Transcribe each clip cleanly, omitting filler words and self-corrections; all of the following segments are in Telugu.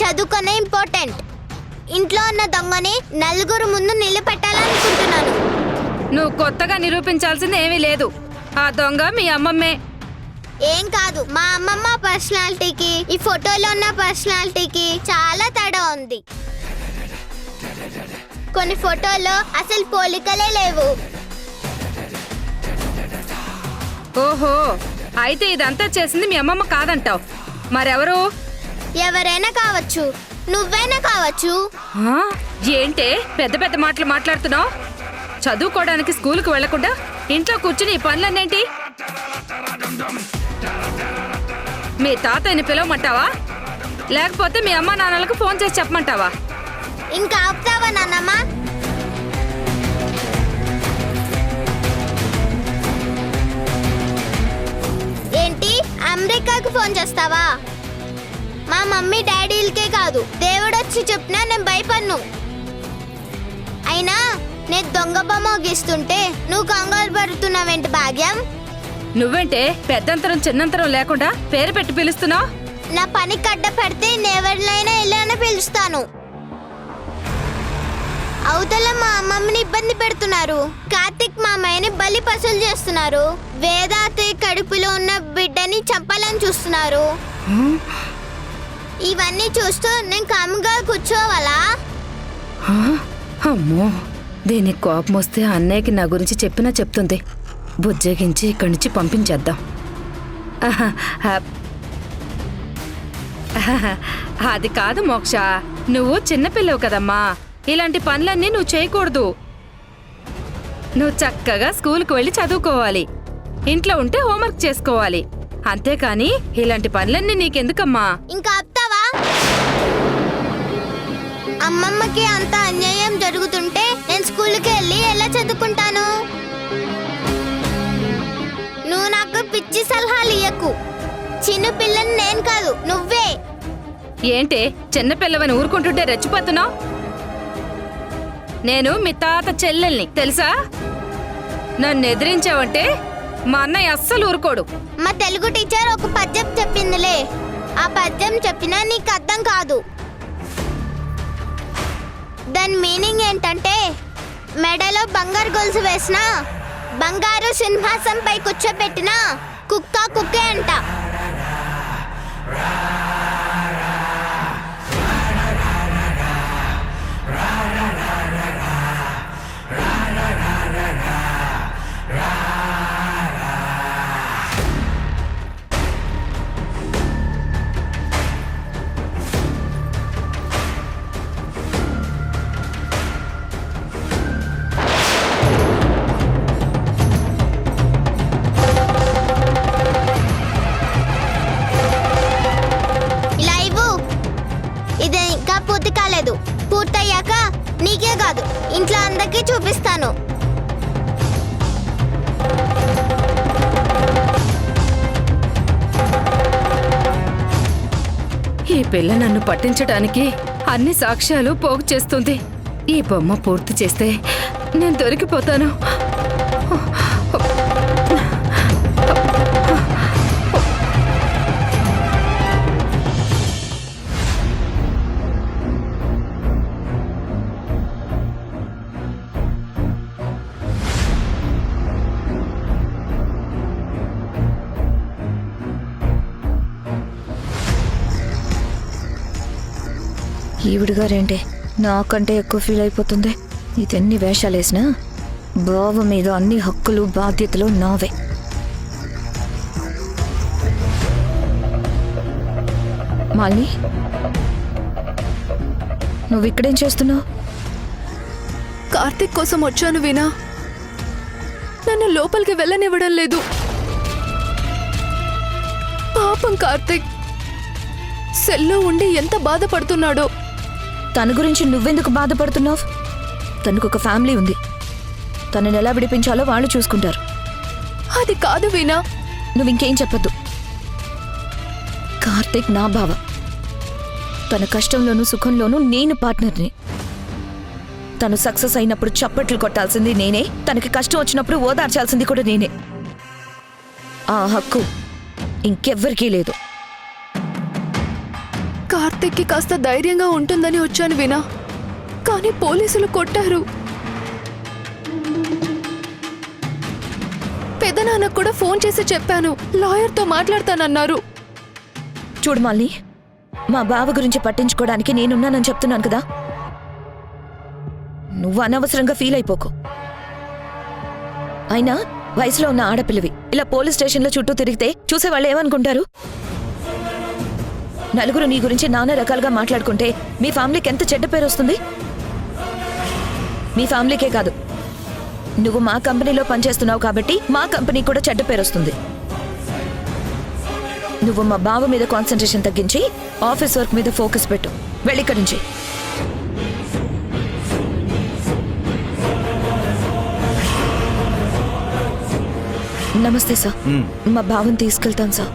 చదువుకునే ఇంపార్టెంట్. ఇంట్లో ఉన్న దొంగని నలుగురు ముందు నిలబెట్టాలనుకుంటున్నాను. నువ్వు కొత్తగా నిరూపించాల్సింది ఏమీ లేదు. ఆ దొంగ మీ అమ్మమ్మే. ఏం కాదు, మా అమ్మమ్మ పర్సనాలిటీకి ఈ ఫోటోలో ఉన్న పర్సనాలిటీకి చాలా తేడా ఉంది. కొన్ని ఫోటోల్లో అసలు పోలికలే లేవు. ఓహో, అయితే ఇదంతా చేసింది మీ అమ్మమ్మ కాదంటావు. మరెవరు? ఎవరైనా కావచ్చు, నువ్వైనా కావచ్చు. ఏంటే పెద్ద పెద్ద మాటలు మాట్లాడుతున్నావు? చదువుకోవడానికి స్కూల్కి వెళ్లకుండా ఇంట్లో కూర్చుని ఈ పనులన్నేంటి? మీ తాతయ్యని పిలవమంటావా, లేకపోతే మీ అమ్మ నాన్నలకు ఫోన్ చేసి చెప్పమంటావా? ఇంకా ఆపుతావా నాన్నమ్మ? ఏంటి, అమెరికాకు ఫోన్ చేస్తావా? మా మమ్మీ డాడీలకే కాదు, దేవుడు వచ్చి చెప్పినా నేను భయపడను. అయినా నేను దొంగ బొమ్మ గీస్తుంటే నువ్వు కంగారు పడుతున్నావేంటి భాగ్యం? నువ్వేంటే పెద్దంతరం చిన్నంతరం లేకుండా పేరు పెట్టి పిలుస్తున్నావు? నా పని కట్ట పెడితే నేవెళ్ళైనా ఇలానే పిలుస్తాను. అవతల మా అమ్మమ్మని ఇబ్బంది పెడుతున్నారు, కార్తిక్ మామయ్యని బలి పసులు చేస్తున్నారు, వేదాతి కడుపులో ఉన్న బిడ్డని చంపాలని చూస్తున్నారు. ఇవన్నీ చూస్తూ నేను కాముగా కూర్చోవాలా? అమ్మో, దీనికి కోపం వస్తే అన్నయ్యకి నా గురించి చెప్పినా చెప్తుంది. బుజ్జగించి ఇక్కడి నుంచి పంపించేద్దాం. అది కాదు మోక్ష, నువ్వు చిన్నపిల్లవు కదమ్మా. ఇలాంటి పనులన్నీ నువ్వు చేయకూడదు. నువ్వు చక్కగా స్కూల్కి వెళ్ళి చదువుకోవాలి, ఇంట్లో ఉంటే హోంవర్క్ చేసుకోవాలి. అంతేకాని ఇలాంటి పనులన్నీ నీకెందుకమ్మా? ఇంకా ఆపుతావా? అమ్మమ్మకి అంత అన్యాయం జరుగుతుంటే నేను స్కూల్కి వెళ్ళి ఎలా చదువుకుంటాను? నువ్వు నాకు పిచ్చి సలహాలు ఇయ్యకు. చిన్న పిల్లని నేను కాదు, నువ్వే. ఏంటే చిన్నపిల్లవని ఊరుకుంటుంటే రెచ్చిపోతున్నావు? నేను మీ తాత చెల్లెల్ని, తెలుసా? నన్ను ఎదిరించావంటే మా అన్నయ్య అస్సలు ఊరుకోడు. మా తెలుగు టీచర్ ఒక పద్యం చెప్పిందిలే, ఆ పద్యం చెప్పినా నీకు అర్థం కాదు. దాని మీనింగ్ ఏంటంటే, మెడలో బంగారు గొలుసు వేసిన, బంగారు సింహాసంపై కూర్చోబెట్టిన కుక్క కుక్కే అంట. పూర్తయ్యాక నీకే కాదు, ఇంట్లో అందరికీ చూపిస్తాను. ఈ పిల్ల నన్ను పట్టించడానికి అన్ని సాక్ష్యాలు పోగు చేస్తుంది. ఈ బొమ్మ పూర్తి చేస్తే నేను దొరికిపోతాను. ఈవిడిగారేంటి నాకంటే ఎక్కువ ఫీల్ అయిపోతుంది? ఇదెన్ని వేషాలేసినా బావ మీద అన్ని హక్కులు బాధ్యతలు నావే. మాలిని, నువ్వు ఇక్కడేం చేస్తున్నావు? కార్తిక్ కోసం వచ్చాను వీణా, నన్ను లోపలికి వెళ్ళనివ్వడం లేదు. పాపం కార్తిక్ సెల్లో ఉండి ఎంత బాధపడుతున్నాడో. తన గురించి నువ్వెందుకు బాధపడుతున్నావు? తనకు ఒక ఫ్యామిలీ ఉంది, తనని ఎలా విడిపించాలో వాళ్ళు చూసుకుంటారు. అది కాదు వీణా. నువ్వు ఇంకేం చెప్పద్దు. కార్తిక్ నా బావ, తన కష్టంలోనూ సుఖంలోనూ నేను పార్ట్నర్ని. తను సక్సెస్ అయినప్పుడు చప్పట్లు కొట్టాల్సింది నేనే, తనకి కష్టం వచ్చినప్పుడు ఓదార్చాల్సింది కూడా నేనే. ఆ హక్కు ఇంకెవ్వరికీ లేదు. కార్తిక్కి కాస్త ధైర్యంగా ఉంటుందని వచ్చాను వినా, కానీ పోలీసులు కొట్టారు. పెదనాన్నకు కూడా ఫోన్ చేసి చెప్పాను, లాయర్తో మాట్లాడతానన్నారు. చూడు మాలిని, మా బావ గురించి పట్టించుకోవడానికి నేనున్నానని చెప్తున్నాను కదా. నువ్వు అనవసరంగా ఫీల్ అయిపోకు. అయినా వయసులో ఉన్న ఆడపిల్లవి ఇలా పోలీస్ స్టేషన్లో చుట్టూ తిరిగితే చూసేవాళ్ళు ఏమనుకుంటారు? నలుగురు నీ గురించి నానా రకాలుగా మాట్లాడుకుంటే మీ ఫ్యామిలీకి ఎంత చెడ్డ పేరు వస్తుంది. మీ ఫ్యామిలీకే కాదు, నువ్వు మా కంపెనీలో పనిచేస్తున్నావు కాబట్టి మా కంపెనీ కూడా చెడ్డ పేరు వస్తుంది. నువ్వు మా బావ మీద కాన్సంట్రేషన్ తగ్గించి ఆఫీస్ వర్క్ మీద ఫోకస్ పెట్టు. వెళ్ళిక్కడి నుంచి. నమస్తే సార్. మా బావని తీసుకెళ్తాను sir.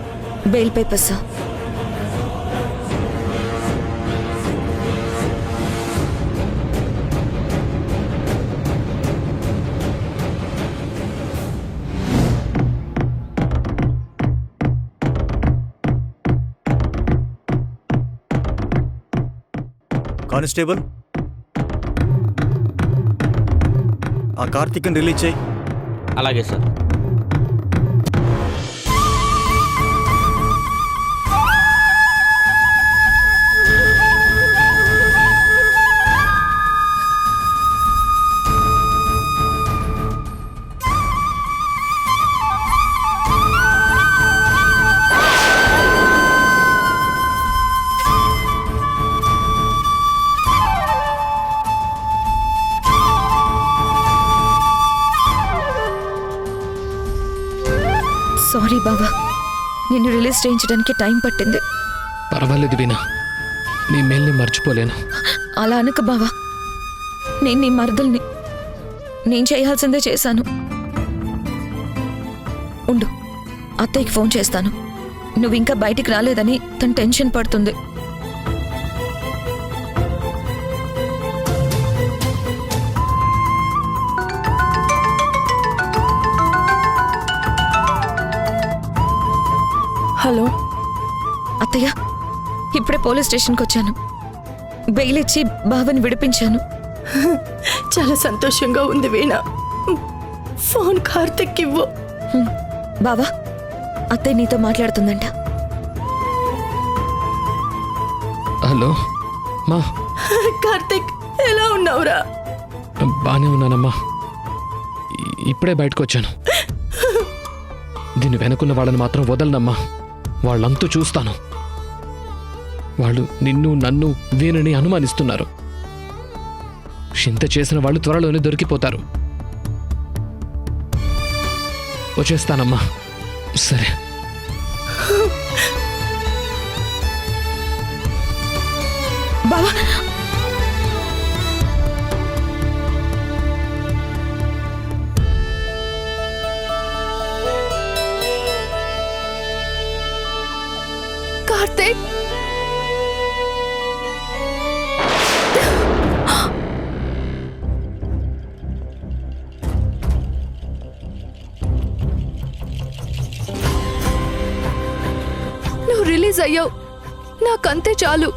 Bail paper sir. Constable, ఆ కార్తీక్ని రిలీజ్ చేయి. అలాగే సార్. సారీ బావా, నిన్ను రిలీజ్ చేయించడానికి టైం పట్టింది. పర్వాలేదు వీణా, నీ మేల్ని మర్చిపోలేను. అలా అనక బావా, నేను నీ మరదల్ని. నేను చేయాల్సిందే చేశాను. ఉండు, అత్తయ్యకి ఫోన్ చేస్తాను. నువ్వు ఇంకా బయటికి రాలేదని తను టెన్షన్ పడుతుంది. హలో అత్తయ్య, ఇప్పుడే పోలీస్ స్టేషన్కి వచ్చాను. బెయిల్ ఇచ్చి బావని విడిపించాను. చాలా సంతోషంగా ఉంది వీణా. ఫోన్ కార్తిక్ ఇవ్వు. బావా, అత్తయ్య నీతో మాట్లాడుతుందంట. హలో మా. కార్తిక్, ఎలా ఉన్నావురా? బానే ఉన్నానమ్మా. ఇప్పుడే బయటకు వచ్చాను. దీని వెనుకున్న వాళ్ళని మాత్రం వదలనమ్మా. వాళ్ళంతూ చూస్తాను. వాళ్ళు నిన్ను నన్ను వీణని అనుమానిస్తున్నారు. ఇంత చేసిన వాళ్ళు త్వరలోనే దొరికిపోతారు. వచ్చేస్తానమ్మా. సరే. బావా, కార్తిక్, నువ్వు రిలీజ్ అయ్యావు. నాకంతే చాలు.